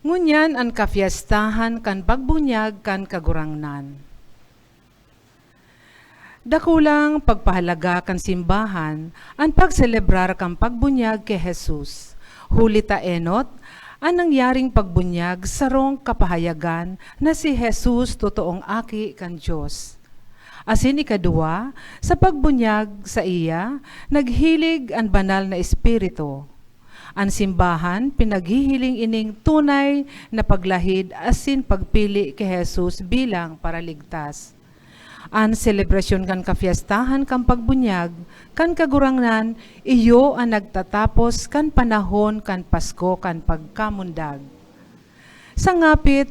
Ngunyan ang kafiestahan kan pagbunyag kan kagurangnan. Dakulang pagpahalaga kan simbahan ang pagselebrar kan pagbunyag kay Jesus. Huli ta enot, ang nangyaring pagbunyag sarong kapahayagan na si Jesus totoong aki kan Diyos. Asin ikadua, sa pagbunyag sa iya, naghilig ang banal na espiritu. Ang simbahan pinaghihiling ining tunay na paglahid asin pagpili kay Jesus bilang paraligtas. Ang selebrasyon kan kafiestahan kan pagbunyag, kan kagurangnan, iyo ang nagtatapos kan panahon kan Pasko kan pagkamundag. Sa ngapit,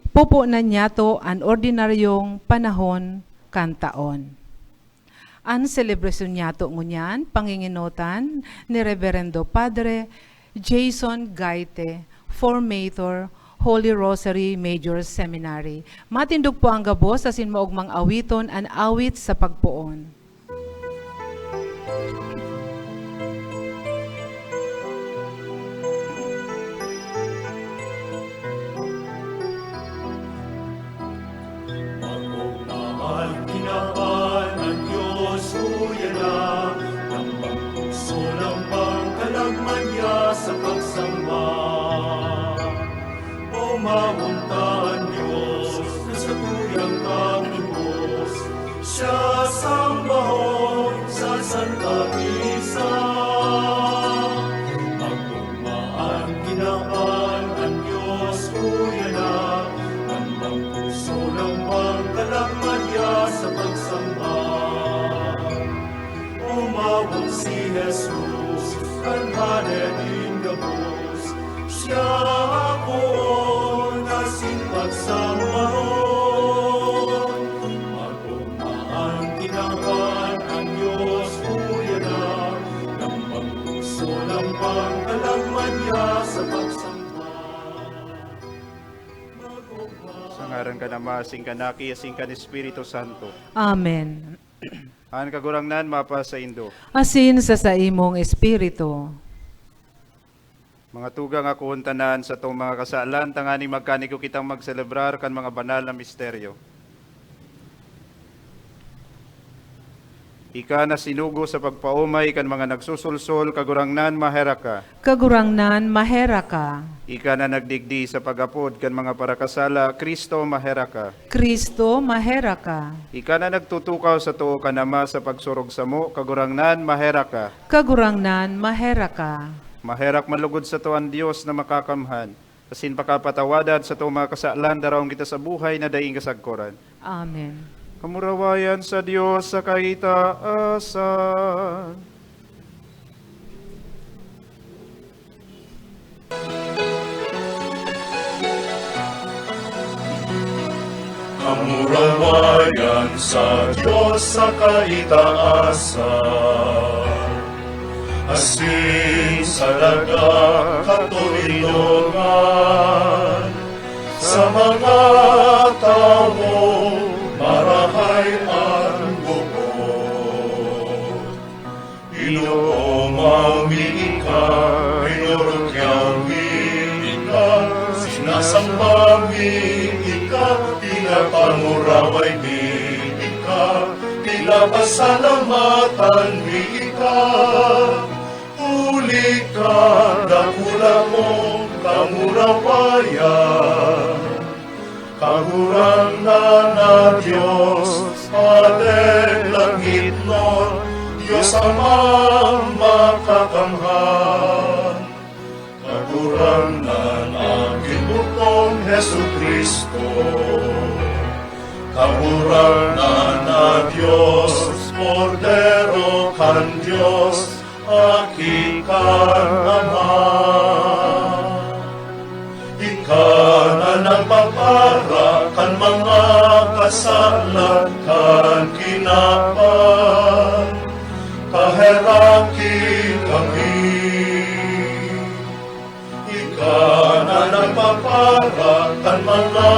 pupo na niya to ang ordinaryong panahon kan taon. Ang selebrasyon niya to ngunyan, panginginotan ni Reverendo Padre Jason Gaite, Formator, Holy Rosary Major Seminary. Matindog po ang gabos asin maugmang awiton an awit sa pagpuon. Magmamahal kinapan ang Diyos huya na, ng pagpuso ng pangkalagman niya sa pagsamba. Umamunta ang Diyos sa tuyang kapulbos, siya sambahon sa Santa Misa. Magmamahal kinapan ang Diyos huya na, ng pagpuso ng pangkalagman niya sa pagsamba. Umawag si Jesus, kanhanen in gabos, siya ako nasin pagsambahon. Magpumaan tinapan ang Diyos huya na, ng pagpuso ng pangkalagman niya sa pagsamba. Sa ngaran ka na masing kanaki, asing kan Espiritu Santo. Amen. Ang kagurangnan mapa sa Indo. Asin sa imong espiritu. Mga tugang ako tanan sa itong mga kasalan, tangani magkaniko kitang magselebrar kan mga banal na misteryo. Ika na sinugo sa pagpaumay kan mga nagsusulsol, kagurangnan mahera ka. Kagurangnan mahera ka. Ika na nagdigdi sa pagapod kan mga parakasala, Kristo mahera ka. Kristo mahera ka. Ika na nagtutukaw sa tuo kanama sa pagsurog sa mo, kagurangnan mahera ka. Kagurangnan mahera ka. Maherak malugod sa tuan Diyos na makakamhan. Asin pakapatawadan sa tuong mga kasalan, darawang kita sa buhay na daing kasagkoran. Amen. Kamurawayan sa Diyos sa kaitaasan. Kamurawayan sa Diyos sa kaitaasan. Asin sa daga katulungan, sa mga tao marahay ang bukod. Ginoo mawili ka, inurugyawi ka, sinasambami ka, pinapanguraway mi ka, pinapasalamatan mi ka. Huli ka, dakula mong kamurawayan. Kagurangnan na Diyos, Padre langit nun, Diyos Amang makakamhan. Kagurangnan aking butong Hesu Kristo. Kagurangnan na Diyos, Cordero kan Diyos, aking kanaman. Ika na nagpapara kan mga kasalan kan kinapan, kaheraki kami. Ika na nagpapara kan mga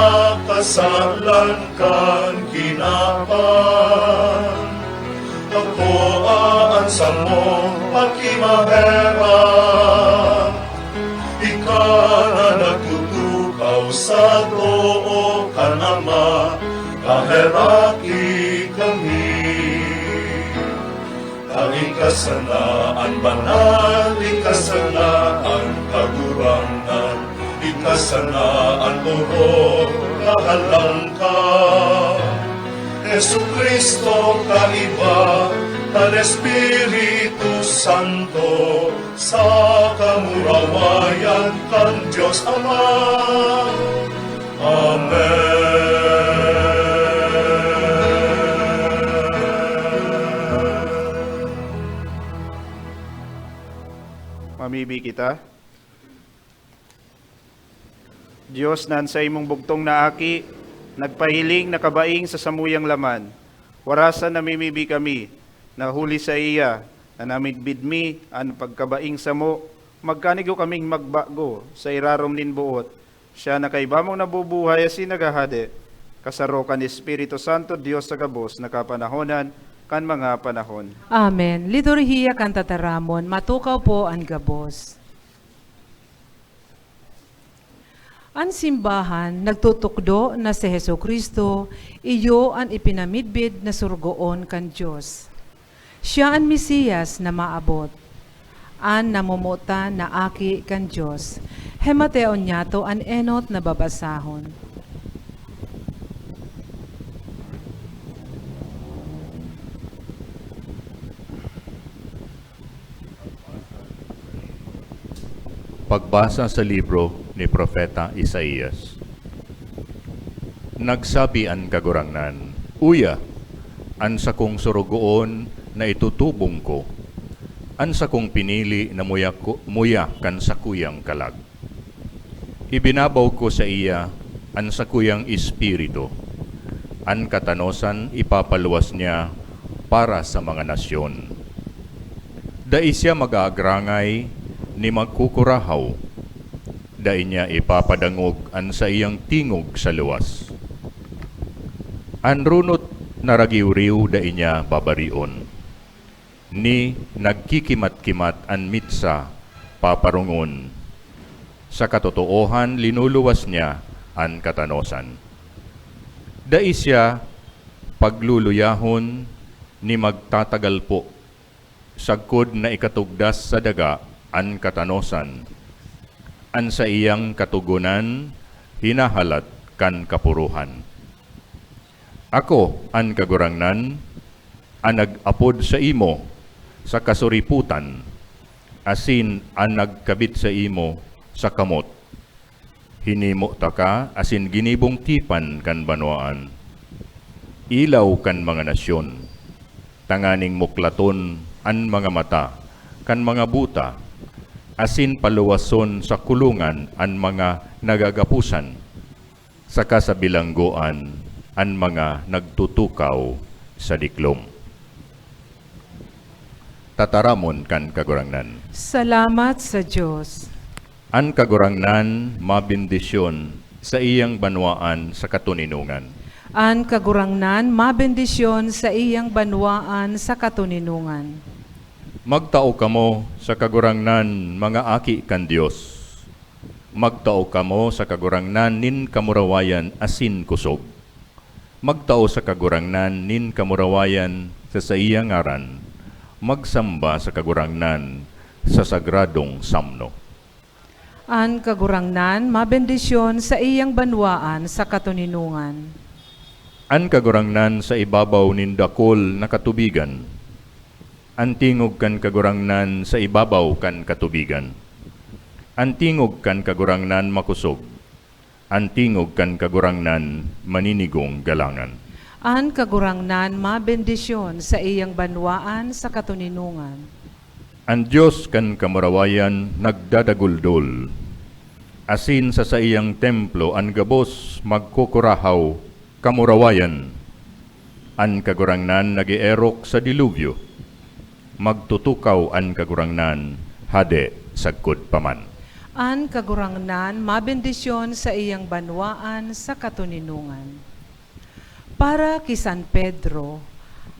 kasalan kan kinapan, ako aan sa mo pagkimahera. Ika na nagtutunan lalaki kami. Ang ikasanaan banal, ikasanaan kagurangan, ikasanaan buhok kahalang ka. Jesu Kristo kaiba, ang Espiritu Santo, sa kamurawayan kan Diyos Ama. Amen. Mamibi kita. Diyos nan sa imong bugtong na aki, nagpahiling na kabaing sa samuyang laman. Warasan namimibi kami, nahuli sa iya, na namidbidmi ang pagkabaing sa mo, magkanigo kaming magbago sa irarom nin buot. Siya na kay bamong nabubuhay asin nagahade, kasaro kan Espiritu Santo, Diyos sa gabos, nakapanahonan, kan mga panahon. Amen. Liturhiya kan tataramon, matukaw po ang gabos. Ang simbahan nagtutukdo na si Hesu Kristo, iyo ang ipinamidbid na surgoon kan Diyos. Siya ang Mesiyas na maabot, an namumuta na aki kan Diyos. Hemateon niyato an enot na babasahon. Pagbasa sa libro ni Propeta Isaías. Nagsabi ang kagurangnan, Uya, an sa kong surugoon na itutubong ko, an sa kong pinili na muya kan sa kuyang kalag. Ibinabaw ko sa iya an sa kuyang espiritu, an katanosan ipapaluwas niya para sa mga nasyon. Dai siya mag-aagrangay ni magkukurahaw, dai niya ipapadangog an sa iyang tingog sa luwas. An runot na ragiw-riw dai niya babarion, ni nagkikimat-kimat an mitsa paparungon. Sa katotoohan linuluwas niya an katanosan. Dai siya pagluluyahon ni magtatagal po, sagkod na ikatugdas sa daga an katanosan, an sa iyang katugunan, hinahalat kan kapuruhan. Ako, an kagurangnan, an nag-apod sa imo, sa kasuriputan, asin an nagkabit sa imo, sa kamot. Hinimo ta ka, asin ginibong tipan kan banwaan. Ilaw kan mga nasyon, tanganing muklaton an mga mata, kan mga buta, asin paluwason sa kulungan an mga nagagapusan, saka sa bilangguan an mga nagtutukaw sa diklom. Tataramon kan kagurangnan. Salamat sa Diyos. An kagurangnan mabindisyon sa iyang banwaan sa katuninungan. An kagurangnan mabendisyon sa iyang banwaan sa katuninungan. Magtao kamo sa kagurangnan mga aki kan Dios. Magtao kamo sa kagurangnan nin kamurawayan asin kusog. Magtao sa kagurangnan nin kamurawayan sa iyang ngaran. Magsamba sa kagurangnan sa sagradong samno. An kagurangnan mabendisyon sa iyang banwaan sa katuninungan. An kagurangnan sa ibabaw nin dakol na katubigan. Antingog kan kagurangnan sa ibabaw kan katubigan. Antingog kan kagurangnan makusog. Antingog kan kagurangnan maninigong galangan. An kagurangnan mabendisyon sa iyang banwaan sa katuninungan. Ang Diyos kan kamurawayan nagdadaguldol. Asin sa iyang templo ang gabos magkukurahaw kamurawayan. An kagurangnan nagierok sa dilubyo. Magtutukaw an kagurangnan hade sagkod paman. An kagurangnan mabendisyon sa iyang banwaan sa katuninungan. Para kay San Pedro,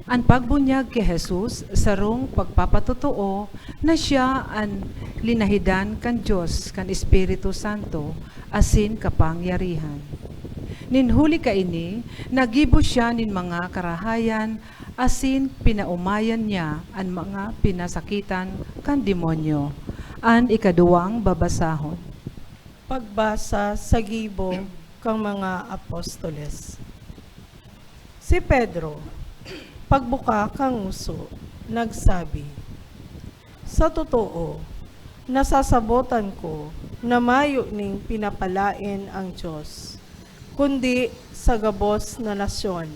ang pagbunyag kay Jesus sarong pagpapatotoo na siya ang linahidan kan Diyos kan Espiritu Santo asin kapangyarihan. Ninhuli kaini, nagibo siya nin mga karahayan, asin pinaumayan niya ang mga pinasakitan kan demonyo. An ikaduwang babasahon. Pagbasa sa gibo kang mga apostoles. Si Pedro, pagbuka kang uso, nagsabi, sa totoo, nasasabotan ko na mayo ning pinapalain ang Diyos, kundi sa gabos na nasyon.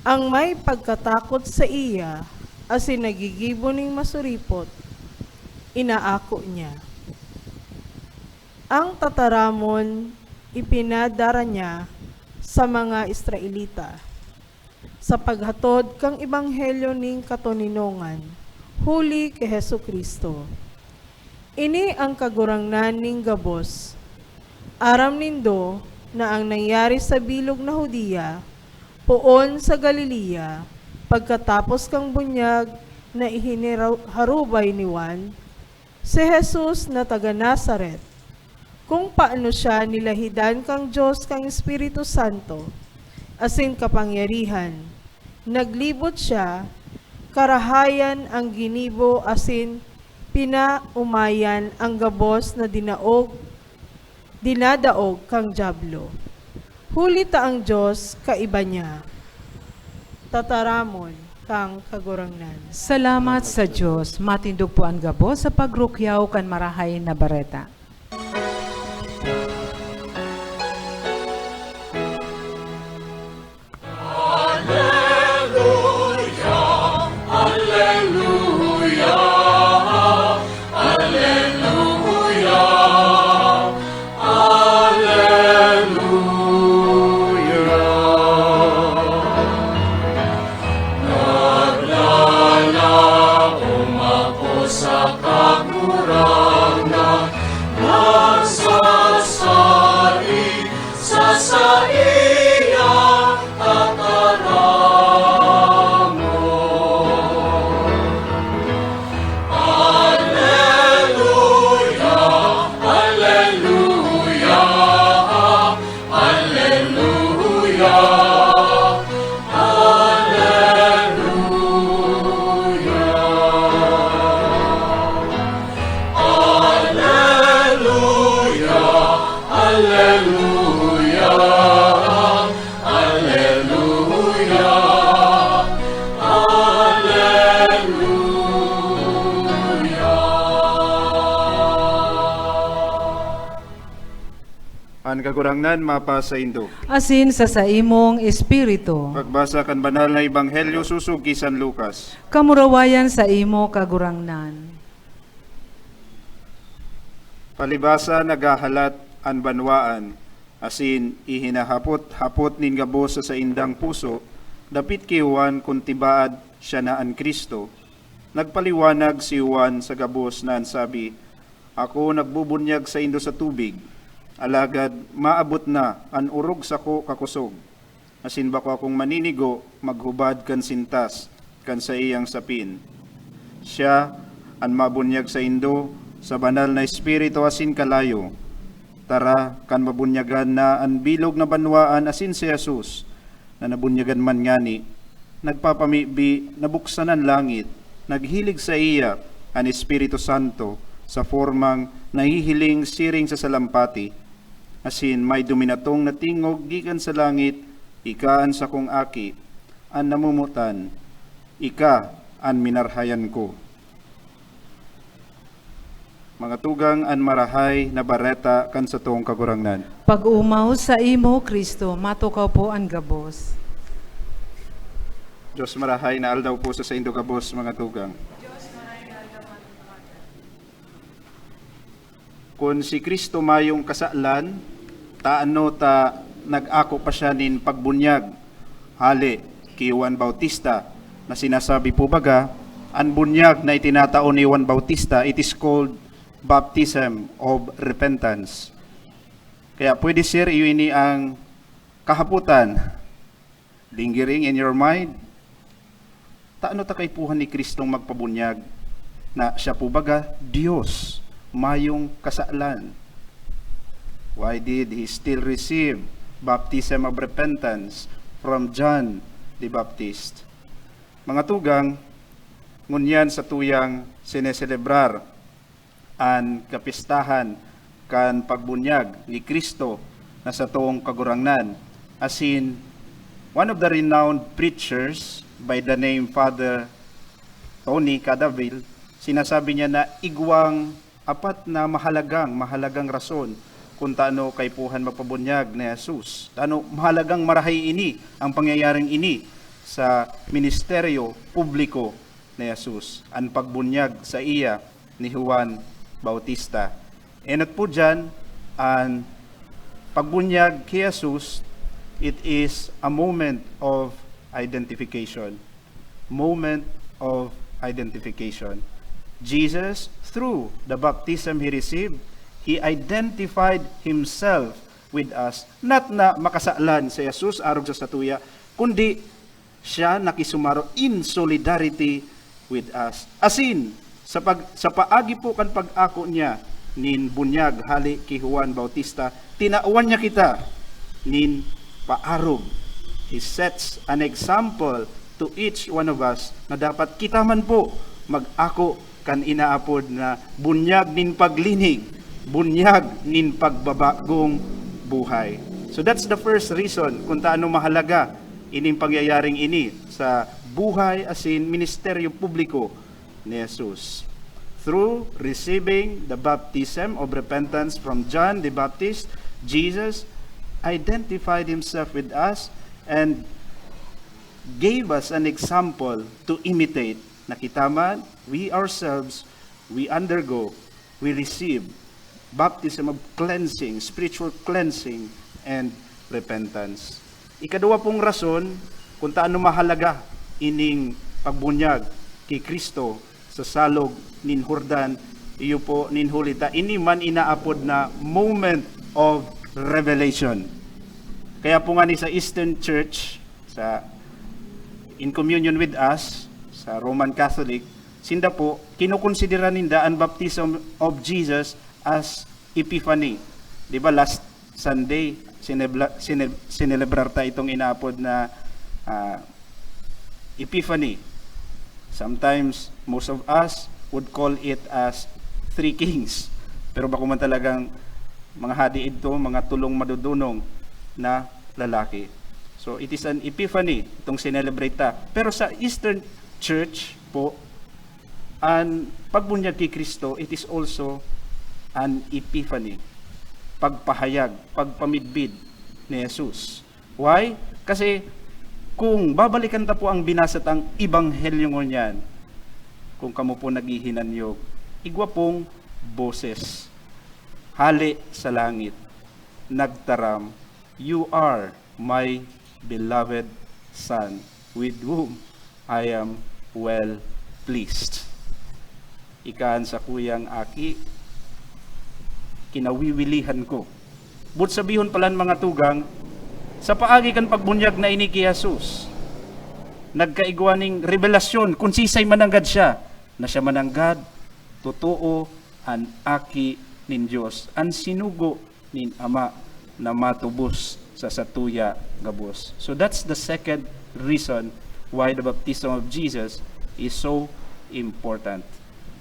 Ang may pagkatakot sa iya, asin nagigibo ning masuripot, inaako niya. Ang tataramon ipinadara niya sa mga Israelita sa paghatod kang ebanghelyo ning katoninongan huli kay Hesukristo. Ini ang kagurangnan ning gabos. Aram nindo na ang nangyari sa bilog na Hudiya poon sa Galilea pagkatapos kang bunyag na ihiniharubay ni Juan, si Jesus na taga Nazaret, kung paano siya nilahidan kang Diyos kang Espiritu Santo, asin kapangyarihan. Naglibot siya, karahayan ang ginibo asin pinaumayan ang gabos na dinadaog kang Diablo. Huli ta ang Diyos kaiba niya. Tataramon kang kagurangnan. Salamat sa Diyos, matindog po ang gabos sa pagrukyaw kan marahay na bareta. Ang kagurangnan mapa sa Indo. Asin sa saimong espiritu, Pagbasa kan banal na ebanghelyo susug kay San Lucas. kamurawayan sa imo kagurangnan. Palibasa nagahalat an banwaan, asin ihinahapot-hapot nin gabos sa indang puso, dapit kay Juan kung tibaad siya na an Kristo. Nagpaliwanag si Juan sa gabos na ansabi, ako nagbubunyag sa indo sa tubig, alagad maabot na an urog sa ko kakusog. Asin bako akong maninigo, maghubad kan sintas, kan sa iyang sapin. Siya an mabunyag sa indo, sa banal na espiritu asin kalayo. Tara, kan mabunyagan na an bilog na banwaan asin si Jesus, na nabunyagan man ngani, nagpapamibi, nabuksanan langit, naghilig sa iya an Espiritu Santo sa formang nahihiling siring sa salampati. Asin may duminatong na tingog gikan sa langit, ika an sa kong aki, an namumutan, ika an minarhayan ko. Mga tugang an marahay na bareta kan sa tong kagurangnan. Pag-umaw sa imo, Kristo, matukaw po ang gabos. Diyos marahay na aldaw po sa indo gabos, mga tugang. Kung si Kristo mayong kasalan, taano ta nag-ako pa siya nin pagbunyag, hali kay Juan Bautista, na sinasabi po baga, ang bunyag na itinataon ni Juan Bautista, it is called baptism of repentance. Kaya pwede sir, ini ang kahaputan, lingering in your mind, taano ta kaipuhan ni Kristong magpabunyag, na siya po baga, Diyos, mayong kasalan. Why did he still receive baptism of repentance from John the Baptist? Mga tugang, ngunyan sa tuyang sineselebrar an kapistahan kan pagbunyag ni Kristo na sa tuong kagurangnan. As in, one of the renowned preachers by the name Father Tony Cadaville, sinasabi niya na igwang apat na mahalagang rason kung taano kay puhan magpabunyag ni Jesus. Taano mahalagang marahay ini ang pangyayaring ini sa ministeryo publiko ni Jesus. Ang pagbunyag sa iya ni Juan Bautista. Enot po dyan, ang pagbunyag kay Jesus, it is a moment of identification. Moment of identification. Jesus, through the baptism he received, he identified himself with us. Not na makasalan si Jesus arog sa statuya, kundi siya nakisumaro in solidarity with us. As in, sa paagi po kan pag-ako niya, nin bunyag hali kay Juan Bautista, tinauan niya kita, nin paarog. He sets an example to each one of us na dapat kita man po mag-ako kan inaapod na bunyag nin paglinig, bunyag nin pagbabagong buhay. So that's the first reason kung taano mahalaga ining pangyayaring ini sa buhay as in ministeryo publiko ni Jesus. Through receiving the baptism of repentance from John the Baptist, Jesus identified himself with us and gave us an example to imitate. Nakita man, we ourselves, we undergo, we receive baptism of cleansing, spiritual cleansing, and repentance. Ikaduwa pong rason kung taano mahalaga ining pagbunyag kay Kristo sa salog nin Jordan, iyo po nin hulita, ini man inaapod na moment of revelation. Kaya po nga ni sa Eastern Church, sa in communion with us, sa Roman Catholic, sinda po, kinukonsidera ninda ang baptism of Jesus as Epiphany. Di ba last Sunday, sinelebrar ta itong inaapod na Epiphany. Sometimes, most of us would call it as Three Kings. Pero bako man talagang mga hadi ito, mga tulong madudunong na lalaki. So, it is an Epiphany, itong sinelebrate ta. Pero sa Eastern Church po, ang pagbunyag kay Kristo, it is also an Epiphany. Pagpahayag, pagpamidbid ni Jesus. Why? Kasi kung babalikan ta po ang binasatang ebanghelyo ngunyan, kung kamo po naghihinanyog, igwa pong boses, hali sa langit, nagtaram, "You are my beloved Son, with whom I am well pleased." Ikaan sa kuyang aki, kinawiwilihan ko. But sabihon palan mga tugang, sa paagi kan pagbunyag na ini kay Jesus, nagkaigwaning revelasyon kung sisay mananggad siya, na siya mananggad, totoo, an aki nin Diyos, an sinugo nin Ama na matubos sa satuya gabos. So that's the second reason why the baptism of Jesus is so important.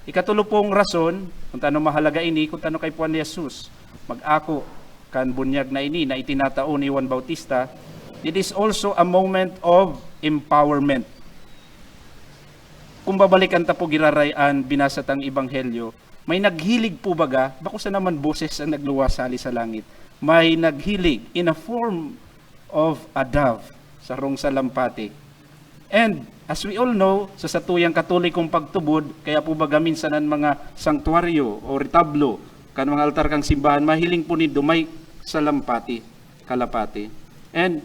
Ikatulo pong rason, kung taano mahalaga ini, kung taano kay Puan ni Jesus, mag-ako kan bunyag na ini na itinatao ni Juan Bautista, it is also a moment of empowerment. Kung babalikan ta po girarayan binasatang ebanghelyo, may naghilig po baga, bako sa naman boses ang nagluwasali sa langit, may naghilig in a form of a dove sa rong salampati. And as we all know, sa satuyang katolikong pagtubod, kaya po baga minsan ang mga sanktuaryo o retablo, kan mga altar kang simbahan, mahiling po ni dumay salampati, kalapati. And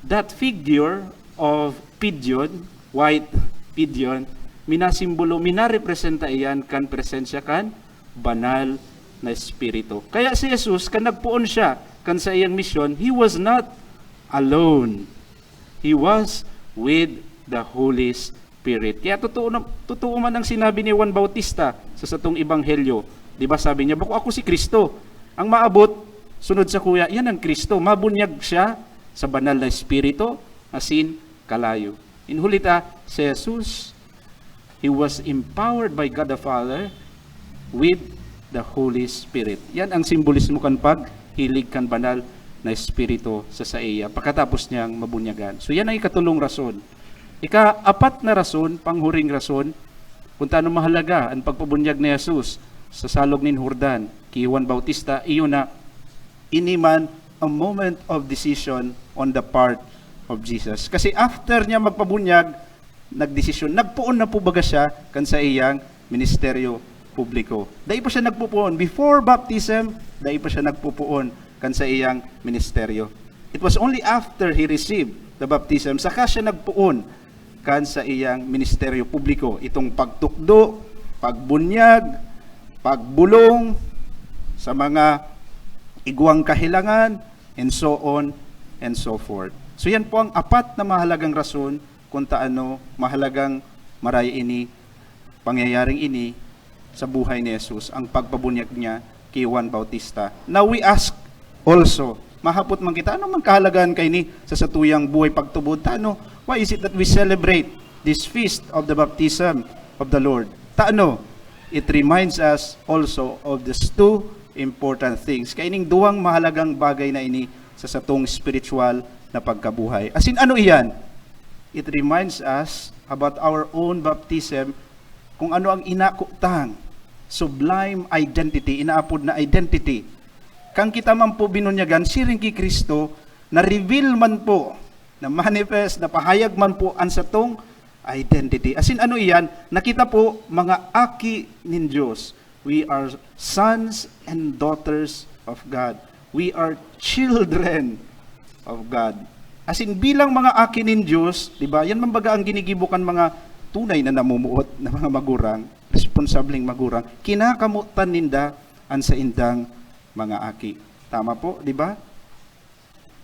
that figure of pigeon, white pigeon, minasimbolo, minarepresenta iyan kan presensya kan banal na espiritu. Kaya si Jesus, kan nagpuon siya kan sa iyang misyon, he was not alone. He was with the Holy Spirit. Kaya totoo man ang sinabi ni Juan Bautista sa satong ebanghelyo. Di ba sabi niya, bako ako si Kristo. Ang maabot, Sunod sa kuya, yan ang Kristo. Mabunyag siya sa banal na espiritu, asin kalayo. Inhulita, si Jesus, He was empowered by God the Father with the Holy Spirit. Yan ang simbolismo kan pag hilig kan banal na espiritu sa iya pagkatapos niyang mabunyagan. So yan ang ikatulong rason. Ika-apat na rason, panghuring rason, kung taano mahalaga ang pagpabunyag ni Jesus sa salog ni Jordan, kay Juan Bautista, iyon na iniman a moment of decision on the part of Jesus. Kasi after niya magpabunyag, nagdesisyon, nagpuon na po baga siya kan sa iyang ministeryo publiko. Dahil pa siya nagpupuon. Before baptism, dahil pa siya nagpupuon kan sa iyang ministeryo. It was only after he received the baptism, saka siya nagpuon kan sa iyang ministeryo publiko. Itong pagtukdo, pagbunyag, pagbulong sa mga igwang kahilangan, and so on and so forth. So yan po ang apat na mahalagang rason kung taano mahalagang maraya ini, pangyayaring ini sa buhay ni Jesus, ang pagpabunyag niya kay Juan Bautista. Now we ask also, mahapot man kita, ano man kahalagaan kay ni sa satuyang buhay pagtubod? Taano, why is it that we celebrate this feast of the baptism of the Lord? Taano, it reminds us also of these two important things. Kaining duwang mahalagang bagay na ini sa satong spiritual na pagkabuhay. As in, ano iyan? It reminds us about our own baptism, kung ano ang inakutang, sublime identity, inaapod na identity. Kang kita man po binunyagan, siring ki Kristo, na-reveal man po, na manifest, na pahayag man po ang satong identity. As in, ano iyan? Nakita po, mga aki nin Diyos. We are sons and daughters of God. We are children of God. As in, bilang mga aki nin Diyos, di ba? Yan man baga ang ginigibukan mga tunay na namumuot na mga magurang, responsabling magurang, kinakamutan ninda ang sa indang mga aki. Tama po, di ba?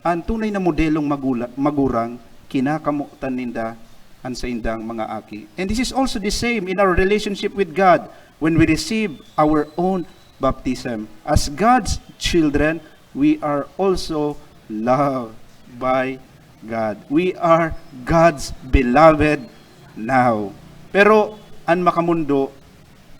Ang tunay na modelong magurang, kinakamutan ninda ang sa indang mga aki. And this is also the same in our relationship with God when we receive our own baptism. As God's children, we are also loved by God. We are God's beloved now. Pero ang makamundo,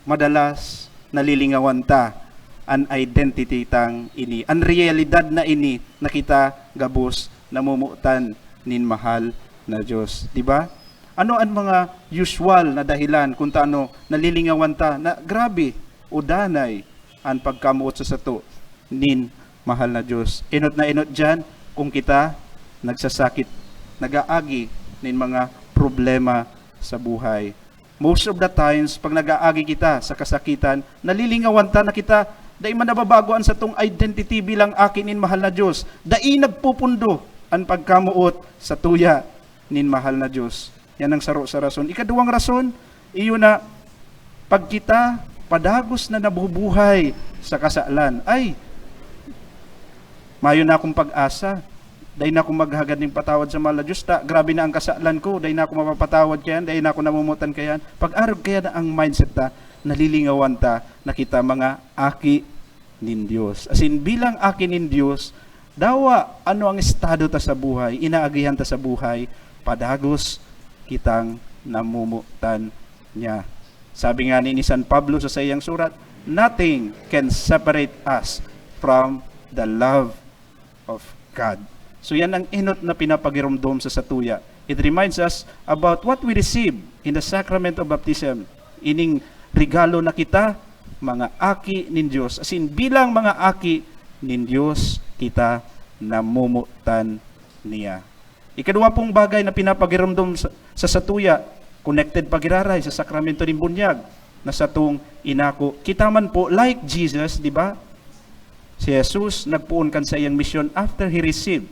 madalas nalilingawan ta ang identity tang ini. Ang realidad na ini nakita gabos namumutan nin mahal na Diyos. Di ba? Ano ang mga usual na dahilan kung taano nalilingawan ta na grabe o danay ang pagkamuot sa sato nin mahal na Diyos. Inot na inot dyan kung kita nagsasakit, nag-aagi nin mga problema sa buhay. Most of the times, pag nag-aagi kita sa kasakitan, nalilingawan ta na kita, dahil man nababagoan sa tong identity bilang akin nin mahal na Diyos. Dahil nagpupundo ang pagkamuot sa tuya nin mahal na Diyos. Yan ang saro sa rason. Ikaduwang rason, iyon na pag kita padagos na nabubuhay sa kasalan, ay, mayo na akong pag-asa. Dahil na akong maghagad ng patawad sa mahal na Diyos. Grabe na ang kasalan ko. Dahil na ako mapapatawad kayan. Dahil na ako namumutan kayan. Pag-arog kaya na ang mindset ta, nalilingawan ta, na kita mga aki nin Diyos. As in, bilang aki nin Diyos, dawa ano ang estado ta sa buhay, inaagihan ta sa buhay, padagos kitang namumutan niya. Sabi nga ni San Pablo sa sayang surat, nothing can separate us from the love of God. So yan ang inot na pinapagirumdom sa satuya. It reminds us about what we receive in the sacrament of baptism. Ining regalo na kita, mga aki nin Diyos. As in, bilang mga aki nin Diyos, kita namumutan niya. Ikaduwa pong bagay na pinapagirumdom sa satuya, connected pagiraray sa sakramento ng bunyag, na satong inako. Kita man po, like Jesus, di ba? Si Jesus, nagpuon kan sa iyang mission after He received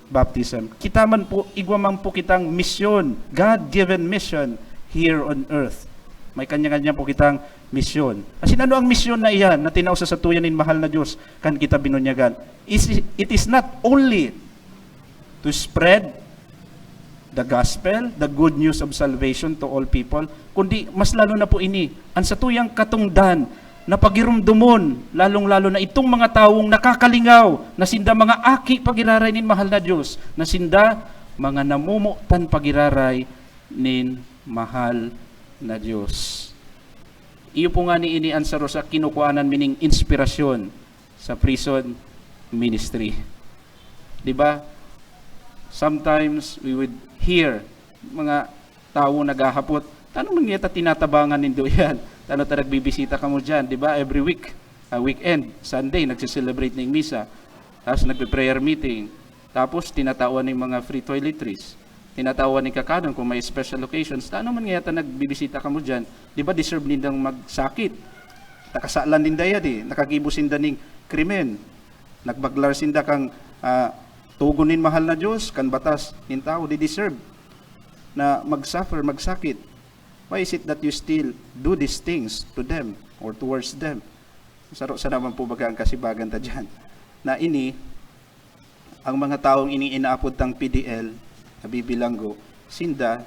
baptism. Kita man po, igwamang po kitang mission, God-given mission here on earth. May kanya-kanya po kitang mission. Asin ano ang mission na iyan na tinaw sa satuyan ng mahal na Diyos kan kita binunyagan? It is not only to spread the gospel, the good news of salvation to all people, kundi mas lalo na po ini, ang satuyang katungdan na pagirumdumon, lalong-lalo na itong mga taong nakakalingaw, na sinda mga aki pagiraray nin mahal na Diyos, na sinda mga namumutan pagiraray nin mahal na Diyos. Iyo po nga ni inian sa Rosa, kinukuanan mining inspirasyon sa prison ministry. Di ba? Sometimes we would hear mga tao naghahapot, tanong nangyata tinatabangan nindo yan? Tanong ta nagbibisita ka mo dyan, di ba? Every week, weekend, Sunday, nagsiselebrate ng misa, tapos nagpe-prayer meeting, tapos tinatawan ng mga free toiletries, tinatawan ng kakanon kung may special occasions. Tanong man nga nagbibisita ka mo dyan, di ba deserve nindang magsakit? Nakasalan ninda yan eh, nakagibusin da ning krimen, nagbaglar sinda kang tugunin mahal na Diyos, kan batas nin tao, di deserve na magsuffer, magsakit. Why is it that you still do these things to them or towards them? Saro sa naman po baga ang kasibagan ta dyan. Na ini, ang mga taong ini-inaapod tang PDL, na bibilanggo, sinda,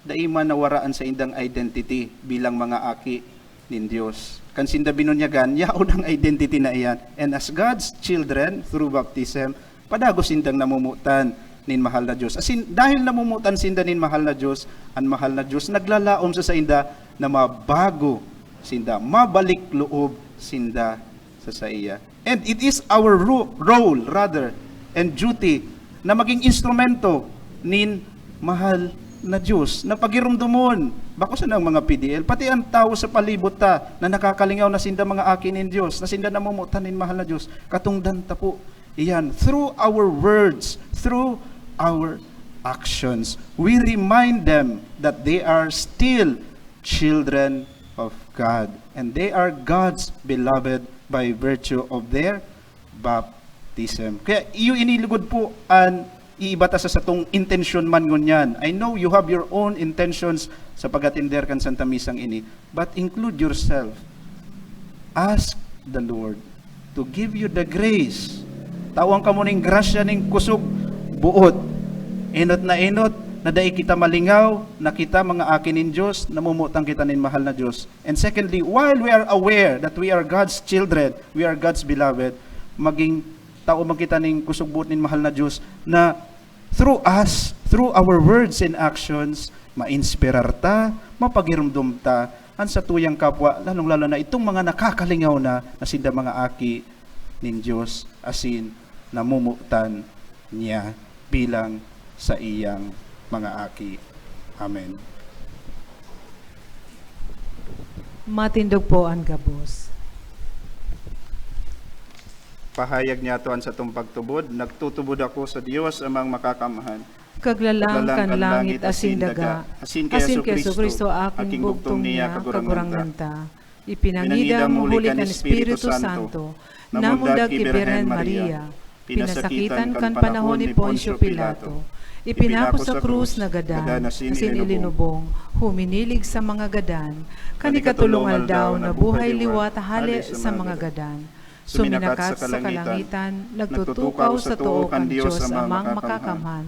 daiman nawaraan sa indang identity bilang mga aki nin Diyos. Kan sinda binunyagan, yaon ang identity na iyan. And as God's children, through baptism, padago sindang namumutan nin mahal na Diyos. As in, dahil namumutan sinda nin mahal na Diyos, ang mahal na Diyos naglalaom sa inda na mabago sinda, mabalik loob sinda sa iya. And it is our role rather and duty na maging instrumento nin mahal na Diyos na pagirumdumon bako sa ng mga PDL pati ang tao sa palibot ta na nakakalingaw na sinda mga akin nin Diyos, na sinda namumutan nin mahal na Diyos, katungdan ta po iyan through our words, through our actions, we remind them that they are still children of God and they are God's beloved by virtue of their baptism. Kaya iyo inilugod po ang iibata sa satong intention man ngunyan. I know you have your own intentions sa pag-attender kan Santa Misang ini, but include yourself. Ask the Lord to give you the grace. Tawang ka mo ning grasya ning kusog buot. Inot na dai kita malingaw, na kita mga akin nin Diyos, namumutang kita nin mahal na Diyos. And secondly, while we are aware that we are God's children, we are God's beloved, maging tao man kita ning kusog buot nin mahal na Diyos, na through us, through our words and actions, ma-inspirar ta, mapagirumdum ta, ang sa tuyang kapwa, lalong-lalo na itong mga nakakalingaw na sinda mga aki nin Diyos, asin namumutan niya bilang sa iyang mga aki. Amen. Matindog po ang gabos. Pahayag niya itoan sa itong pagtubod, nagtutubod ako sa Diyos amang makakamahan. Kaglalang kan langit asin daga, asin Keso Kristo aking bugtong niya kagurangan ta. Ipinangida mo huli kan Espiritu Santo, namundag ki Birhen Maria, pinasakitan kan panahon ni Poncio Pilato, ipinako sa krus na gadan, asin ilinubong, huminilig sa mga gadan, kanikatulungal daw na buhay liwat hali sa mga gadan. Suminakat sa kalangitan, nagtutukaw sa tuo kan Diyos amang makakamhan,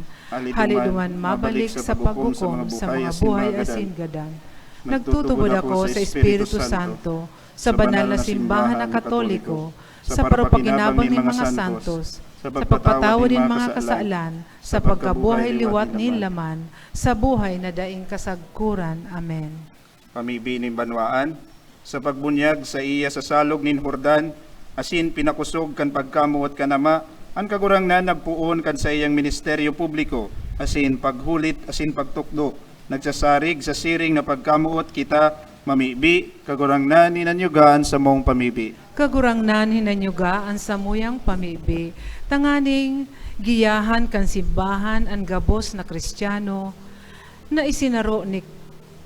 haliduman mabalik sa paghukom sa mga buhay asin gadan. Nagtutubod ako sa Espiritu Santo, sa banal na simbahan na Katoliko, sa parupaginabang ng mga santos, sa pagpatawad din mga kasaalan, sa pagkabuhay liwat ni laman, sa buhay na daing kasagkuran. Amen. Pamibi nin banwaan, sa pagbunyag sa iya sa salog nin Jordan, asin pinakusog kan pagkamuot kanama, ang kagurang na nagpuon kan sa iyang ministeryo publiko, asin paghulit, asin pagtukdo, nagsasarig sa siring na pagkamuot kita, mamibi, kagurang na ninanyugaan sa mong pamibi. Kagurang nan hinanyugaan sa muyang pamibi, tanganing giyahan kan simbahan ang gabos na Kristiyano, na isinaro ni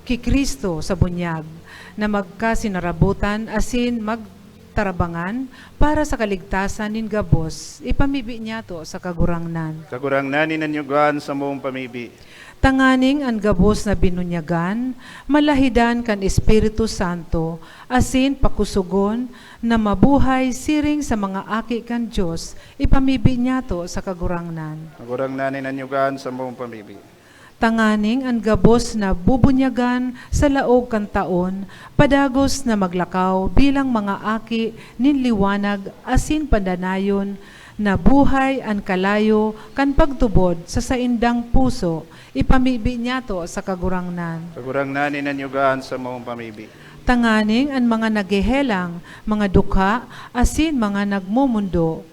ki Kristo sa bunyag, na magkasinarabutan asin magtarabangan para sa kaligtasan nin gabos, ipamibi niya to sa kagurangnan. Kagurang na ninanyugaan sa mong pamibi. Tanganing ang gabos na binunyagan, malahidan kan Espiritu Santo, asin pakusugon na mabuhay siring sa mga aki kan Diyos, ipamibi niya to sa kagurangnan. Kagurang na ninanyugaan sa mong pamibi. Tanganing ang gabos na bubunyagan sa laog kan taon, padagos na maglakaw bilang mga aki nin liwanag asin pandanayon, na buhay an kalayo kan pagtubod sa saindang puso, ipamibi niya to sa kagurangnan. Kagurangnan inanyugaan sa mong pamibi. Tanganing ang mga nagehelang, mga dukha, asin mga nagmumundo,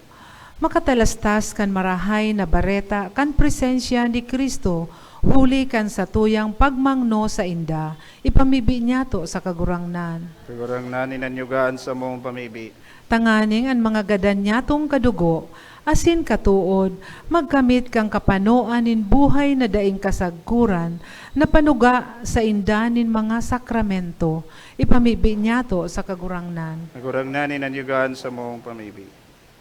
makatalastas kan marahay na bareta kan presensya ni Kristo, huli kan sa tuyang pagmangno sa inda, ipamibi niya to sa kagurangnan. Kagurangnan inanyugaan sa mong pamibi. Tanganing ang mga gadanyatong kadugo, asin katuod, magkamit kang kapanoan in buhay na daing kasagkuran, na panuga sa indanin mga sakramento, ipamibi niya to sa kagurangnan. Kagurangnan inanyugaan sa mong pamibi.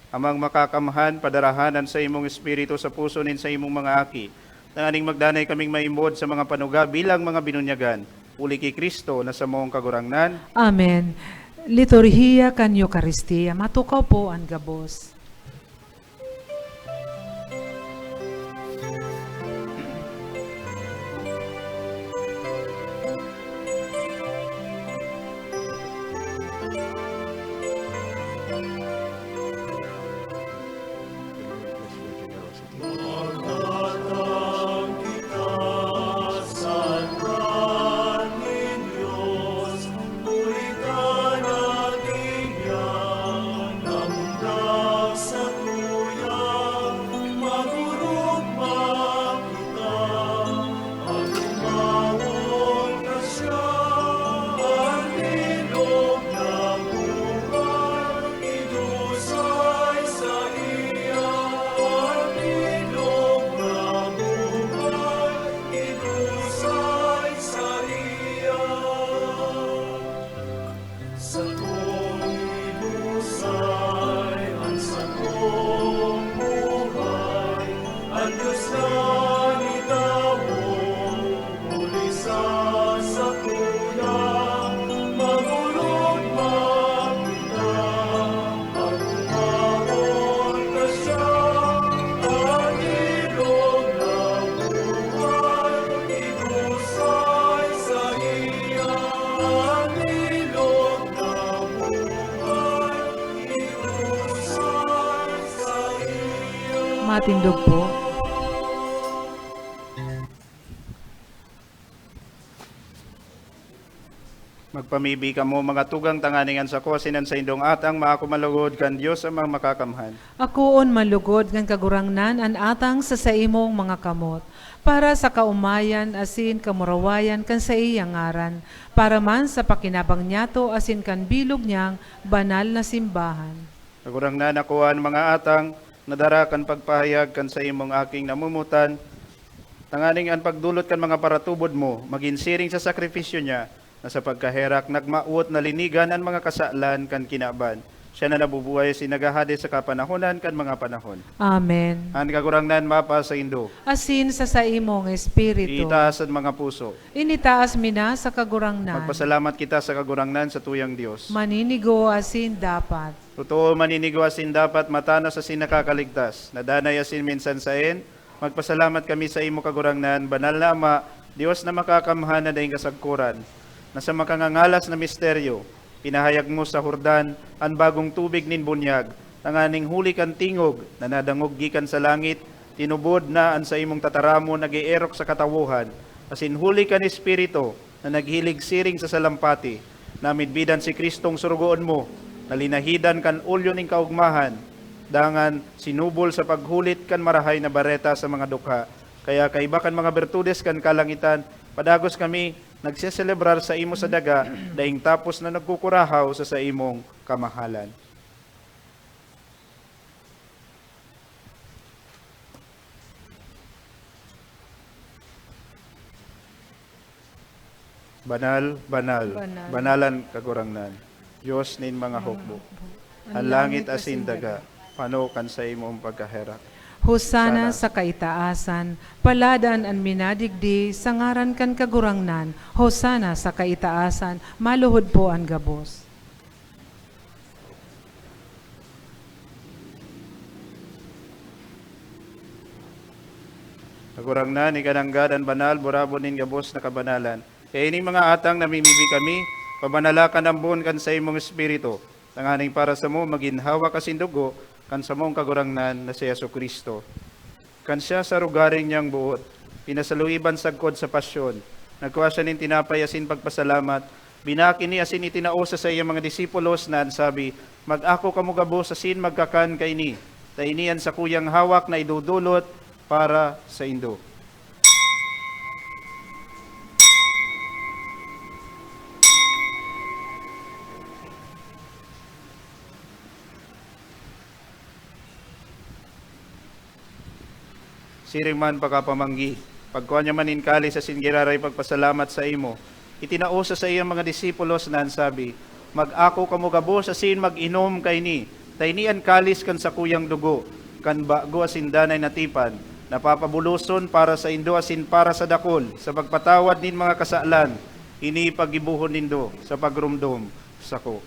Amang makakamhan, padarahanan sa imong espiritu sa puso nin sa imong mga aki, tanganing magdanay kaming maimod sa mga panuga bilang mga binunyagan, uli kay Kristo na sa mong kagurangnan. Amen. Liturhiya kan Eucharistia, matukaw po ang gabos. Matindog po. Magpamibi ka mo mga tugang tanganingan sa kosinan sa indong atang maakumalugod kan Diyos ang mga makakamhan. Akoon malugod ng kagurangnan an atang sa saimong mga kamot, para sa kaumayan asin kamurawayan kan sa iyang ngaran, para man sa pakinabang niyato asin kan bilog niyang banal na simbahan. Kagurangnan nakuhan mga atang, nadara kan pagpahayag kan sa imong aking namumutan, tanganing an pagdulot kan mga paratubod mo, maginsiring sa sakripisyo niya, na sa pagkaherak nagmaot na linigan ang mga kasalan kan kinaban. Siya na nabubuhay sinagahade sa kapanahonan kan mga panahon. Amen. Ang kagurangnan mapa sa indo, Asin sa saimong espiritu, itaas ang mga puso. initaas mina sa kagurangnan, Magpasalamat kita sa kagurangnan sa tuyang Diyos. maninigo asin dapat. Totoo maninigawasin dapat matana sa sinakakaligtas, nadanay asin minsan sain, magpasalamat kami sa imo kagurangnan, banal na Ama, Diyos na makakamhan na daing kasagkuran, na sa makangangalas na misteryo, pinahayag mo sa Hordan ang bagong tubig nin bunyag, tanganing huli kan tingog, na nadangog gikan sa langit, tinubod na an sa imong tataramo nag-ierok sa katawuhan, asin huli kan espiritu, na naghilig siring sa salampati, na midbidan si Kristong surugoon mo, nalinahidan kan ulyo ning kaugmahan, dangan sinubol sa paghulit kan marahay na bareta sa mga dukha, kaya kaiba kan mga bertudes kan kalangitan, padagos kami nagseselebrar sa imo sa daga, daing tapos na nagkukurahaw sa imong kamahalan. Banal, banal, Banal. banalan kagurangnan. Diyos nin mga hukbo. Ang langit asin daga, panokan sa imong pagkaherak. Hosana Sana. sa kaitaasan, paladan ang minadigdi, sa ngaran kan kagurangnan. Hosana sa kaitaasan, maluhod po ang gabos. Kagurangnan, ikananggadan banal, burabonin gabos na kabanalan. Kaya ining mga atang namimibi kami, pabanalakan ang buon kan sa imong espiritu. Tanganing para sa mo, maginhawa kasindugo, kan sa mong kagurangnan na si Yesu Kristo. Kan siya sa rugaring niyang buot, pinasaluiban sagkod sa pasyon, nagkuha siya nin tinapay asin pagpasalamat, binaki ni asin itinausa sa iyang mga disipulos na sabi, mag-ako kamo gabos asin magkakan kaini, tainian sa kuyang hawak na idudulot para sa indo. Siring man pagkapamanggi, pagkuha niya manin kali sa singiraray pagpasalamat sa imo, itinausa sa iyang mga disipulos na sabi, mag-ako kamo gabos asin mag-inom kay ni, tainian kalis kan sa kuyang dugo, kan bago asin danay natipan, napapabuluson para sa indo asin para sa dakol, sa pagpatawad nin mga kasalan, ini pagibuhon nindo sa pagrumdom sa ko.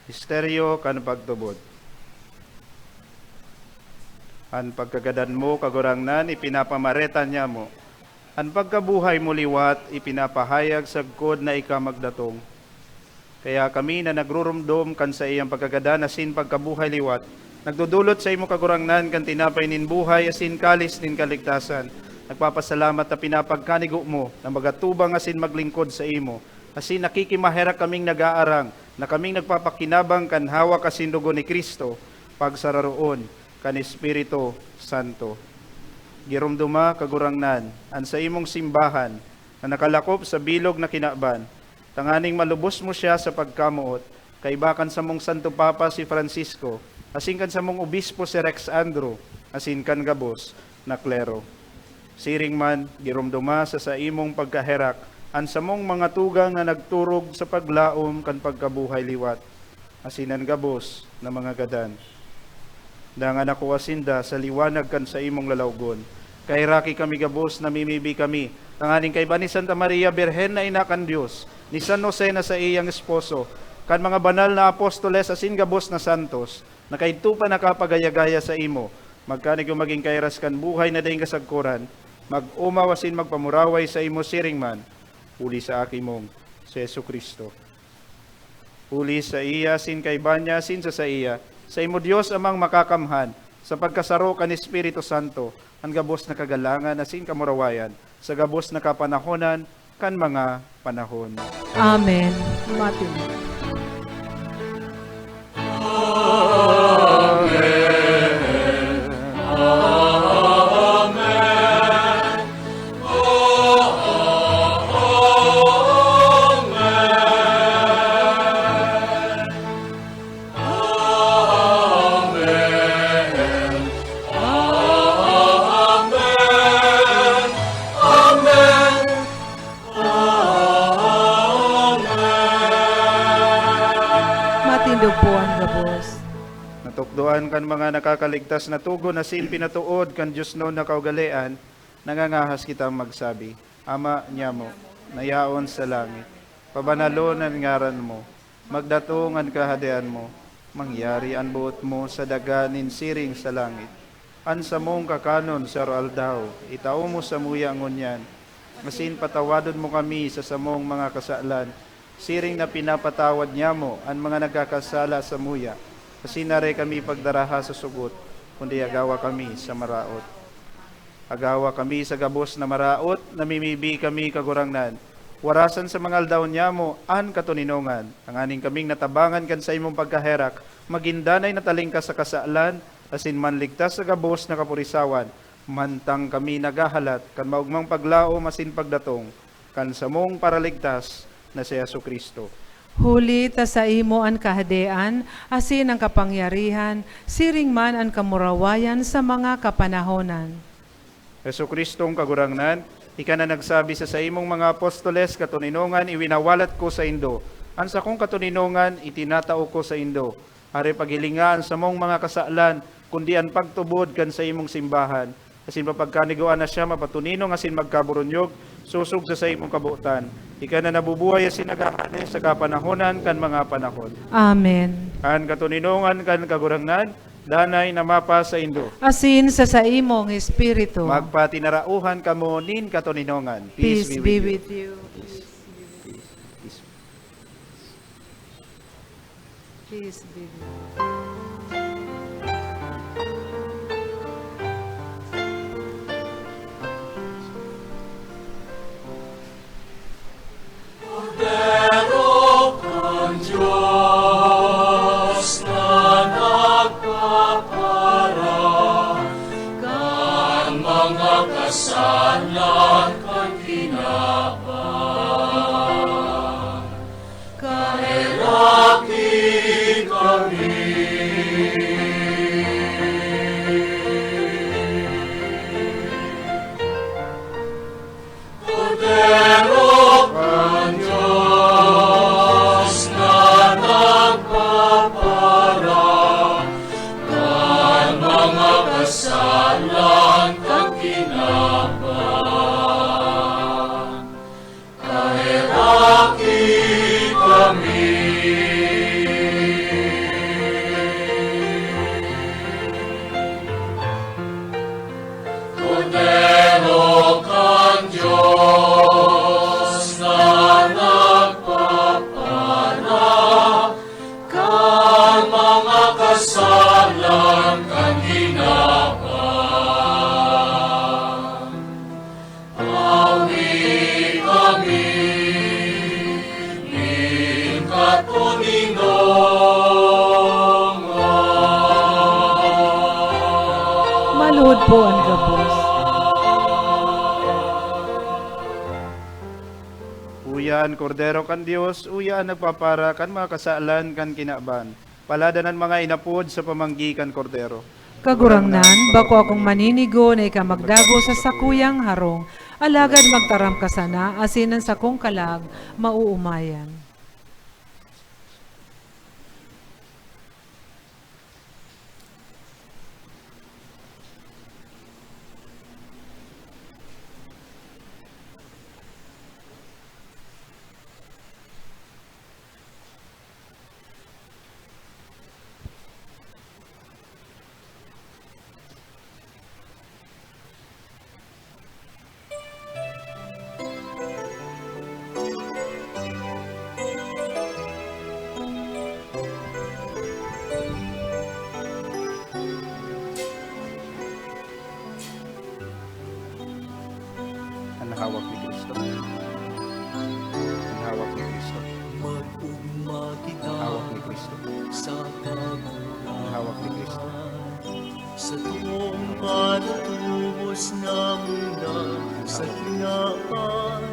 Misteryo kan pagtubod. An pagkagadan mo, kagurangnan, ipinapamaretan niya mo. An pagkabuhay mo liwat, ipinapahayag sagkod na ikamagdatong. Kaya kami na nagrurumdom kan sa iyang pagkagadan asin pagkabuhay liwat, nagdudulot sa imo kagurangnan kan tinapay nin buhay asin kalis nin kaligtasan. Nagpapasalamat na pinapagkanigo mo na magatubang asin maglingkod sa imo. Asin nakikimahera kaming nag-aarang na kaming nagpapakinabang kan hawak asin dugo ni Kristo pagsararoon kan Espiritu Santo. Girumduma kagurangnan an sa imong simbahan na nakalakop sa bilog na kinaban. Tanganing malubos mo siya sa pagkamuot kaibakan sa mong Santo Papa si Francisco asin kan sa mong obispo si Rex Andrew asin kan gabos na klero. Siring man girumduma sa imong pagkaherak an sa mong mga tugang na nagturog sa paglaom kan pagkabuhay liwat, asinan gabos na mga gadan. Dangan ako asinda sa liwanag kan sa imong lalawgon. Kay raki kami gabos na mimibi kami, tanganing kay ba ni Santa Maria Birhen na ina kan Dios, ni San Jose na sa iyang esposo, kan mga banal na apostoles asin gabos na santos, na kay tupa nakapagayagaya sa imo, magkanig maging kairas kan buhay na daing kasagkuran, mag-umaw asin magpamuraway sa imo siring man, uli sa aki mong si Yesu Kristo. Uli sa iya, sin kay banya, sin sa iya, sa imo Diyos amang makakamhan, sa pagkasaro kan Espiritu Santo, ang gabos na kagalangan, asin kamurawayan, sa gabos na kapanahonan, kan mga panahon. Amen. Matthew. Matindog po ang gabos. Natukdoan kan mga nakakaligtas na tugon na sin pinatuod kan Diyos no na kaugalian, nangangahas kitang magsabi, Ama niya mo, nayaon sa langit, pabanalon ang ngaran mo, magdatong ang kahadean mo, mangyari ang buot mo sa daganin siring sa langit. Ansa mong kakanon sa aldaw, itao mo sa muya ngunyan, masin patawadon mo kami sa samong mga kasalan, siring na pinapatawad niya mo ang mga nagkakasala sa muya, kasi nare kami pagdaraha sa sugot, kundi agawa kami sa maraot. Agawa kami sa gabos na maraot, namimibi kami kagurangnan. Warasan sa mga aldaw niya mo, an katuninongan, ang aning kaming natabangan kan sa imong pagkaherak, magindanay na taling ka sa kasalan, asin manligtas sa gabos na kapurisawan, mantang kami nagahalat, kan maugmang paglaom asin pagdatong, kan samong paraligtas na si Yesu Kristo. Huli ta sa imo ang kahadean, asin ang kapangyarihan, siring man ang kamurawayan sa mga kapanahonan. Yesu Kristong kagurangnan, ika na nagsabi sa imong mga apostoles, katuninongan iwinawalat ko sa indo. Ansa kong katuninongan, itinatao ko sa indo. Are paghilingaan sa mong mga kasalan, kundi ang pagtubod kan sa imong simbahan. Asin mapagkaniguan na siya, mapatuninong asin magkaburunyog, susog sa imong kabuutan. Ika na nabubuhay asin nagakani sa kapanahonan kan mga panahon. Amen. An katuninongan kan kagurangnan, danay na mapa sa indo. Asin sa imong espiritu. Magpatinarauhan kamo nin katuninongan. Peace be with you. Peace be with you. Maluhod po ang gabos. Uyan, kordero kan Dios, uyan nagpapara kan mga kasaalan kan kinaban. Paladanan mga inapod sa pamanggi kan kordero. Kagurangnan, bako akong maninigo na ikamagdago sa sakuyang harong, alagad magtaram ka sana, asinan sa kong kalag, mauumayan. Ang hawak ni Kristo. Ang hawak ni Kristo. Mag-ugma kita Ang hawak ni Kristo. sa Ang hawak ni Kristo. sa tuong patutubos na muna sa hinaan.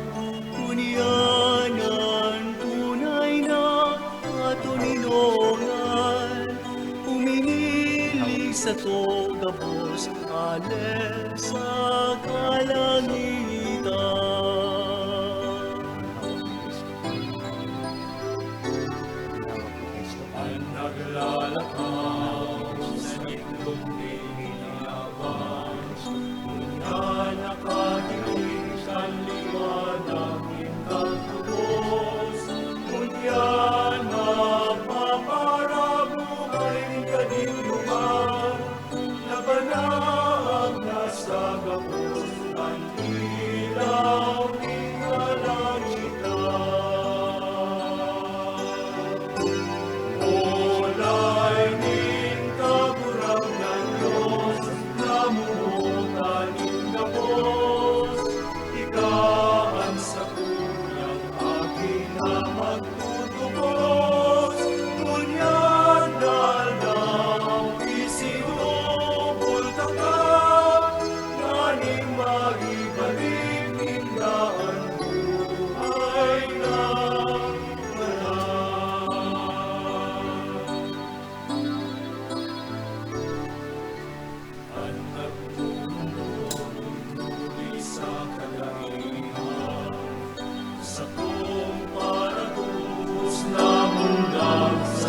Kunyanan, tunay na katuninongan. Uminili sa togabos, ale sa kalangitan.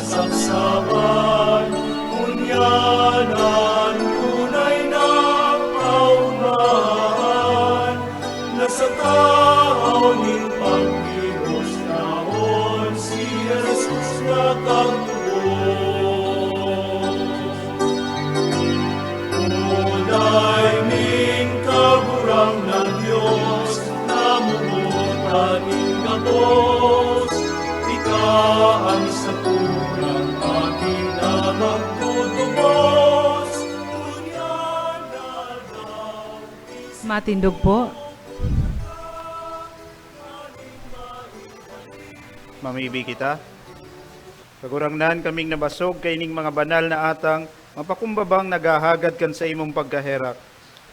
Sapsapan, kunyanan, Jesus nga kang tubos. Unay ning kagurang na Diyos, namutan ing gabos, ikaan sa kurang akin na magtutubos. Kunyan na daw Matindog po. Mamibi kita. Kagurangnan kaming nabasog kay ning mga banal na atang mapakumbabang nagahagad kan sa imong pagkaherak.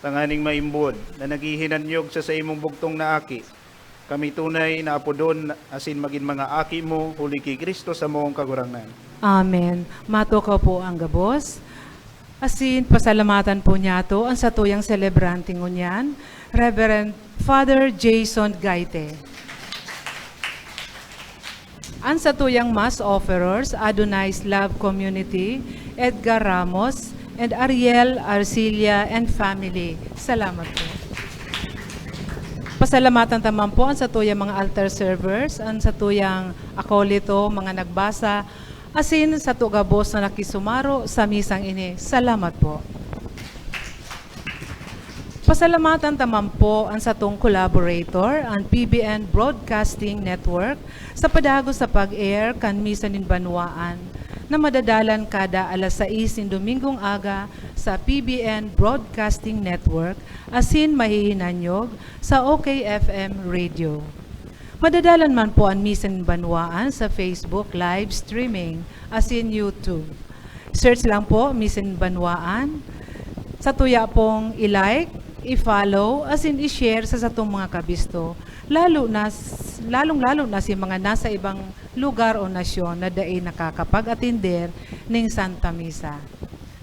Tanganing maimbod na naghihinanyog sa imong bugtong na aki. Kami tunay na apodon asin maging mga aki mo huli kay Kristo sa moong kagurangnan. Amen. Matukaw po ang gabos. Asin, pasalamatan po niya to ang satuyang celebrante ngunyan, Reverend Father Jason Gaite. Ang satuyang mass offerers, Adonai's Love Community, Edgar Ramos, and Ariel Arcilia and family. Salamat po. Pasalamatan taman po ang satuyang mga altar servers, ang satuyang akolito, mga nagbasa, asin sa tugabos na nakisumaro sa misang ini. Salamat po. Pasalamatan taman po ang satong collaborator, ang PBN Broadcasting Network, sa padagos sa pag-air kan misa nin Banwaan, na madadalan kada alas 6 nin Domingong aga sa PBN Broadcasting Network, asin mahihinanyog sa OKFM Radio. Madadalan man po ang misa nin Banwaan sa Facebook live streaming, asin YouTube. Search lang po, misa nin Banwaan. Sa tuya pong i-like, i-follow, asin i-share sa satong mga kabisto. Lalong-lalo na si mga nasa ibang lugar o nasyon na daay nakakapag-atinder ng Santa Misa.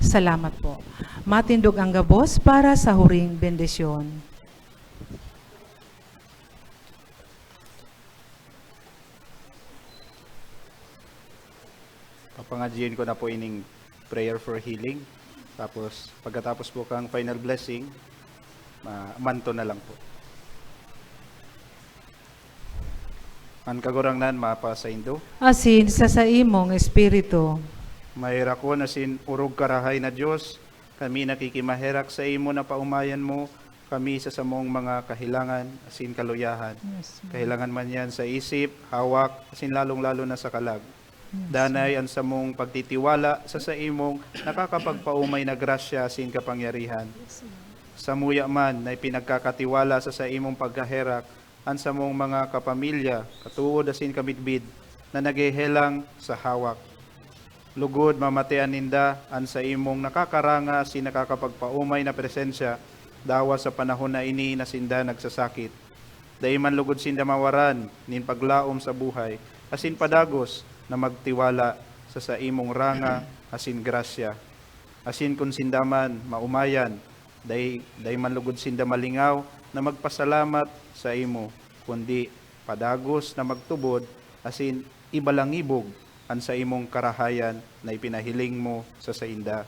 Salamat po. Matindog ang gabos para sa huring bendisyon. Papangadjiin ko na po ining prayer for healing. Tapos, pagkatapos po kang final blessing, manto na lang po. Ang kagurangnan mapa sa Indo. Asin sa imong espiritu. Mahira ko na sin urog karahay na Diyos. Kami nakikimaherak sa imo na paumayan mo. Kami sa samong mga kahilangan, asin kaluyahan. Kahilangan man yan sa isip, hawak, asin lalong-lalo na sa kalag. Danay ang samong pagtitiwala sa imong nakakapagpaumay na grasya asin kapangyarihan. Samuya man na pinagkakatiwala sa imong pagkaherak ang samong mga kapamilya, katuod asin kabidbid na naghehelang sa hawak. Lugod mamatian ninda ang sa imong nakakaranga asin nakakapagpaumay na presensya dawa sa panahon na ini na sinda nagsasakit. Daiman lugod sinda mawaran nin paglaom sa buhay asin padagos na magtiwala sa imong ranga asin grasya. Asin kun sindaman maumayan day man lugod sinda malingaw na magpasalamat sa imo, kundi padagos na magtubod asin ibalangibog an sa imong karahayan na ipinahiling mo sa inda.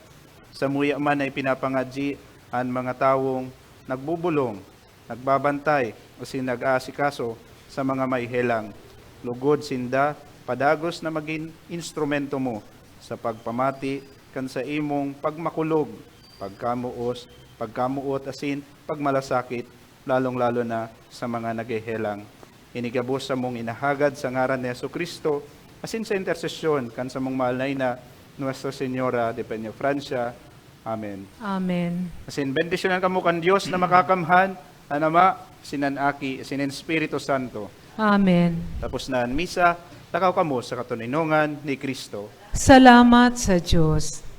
Samuya man ay pinapangadji ang mga tawong nagbubulong, nagbabantay asin nag-aasikaso sa mga mayhelang. Lugod sinda padagos na maging instrumento mo sa pagpamati kan sa imong pagmakulog, pagkamuot asin pagmalasakit, lalong-lalo na sa mga naghehelang. Inigabos sa mong inahagad sa ngaran ni Jesucristo, asin sa intersesyon kan sa mong malay na Nuestra Señora de Peñafrancia. Amen. Amen. Asin bendisyonan kamo kan Dios na makakamhan, ang Ama, sinanaki, sinin Espiritu Santo. Amen. Tapos na ang misa, takaw kamo sa katuninongan ni Kristo. Salamat sa Diyos.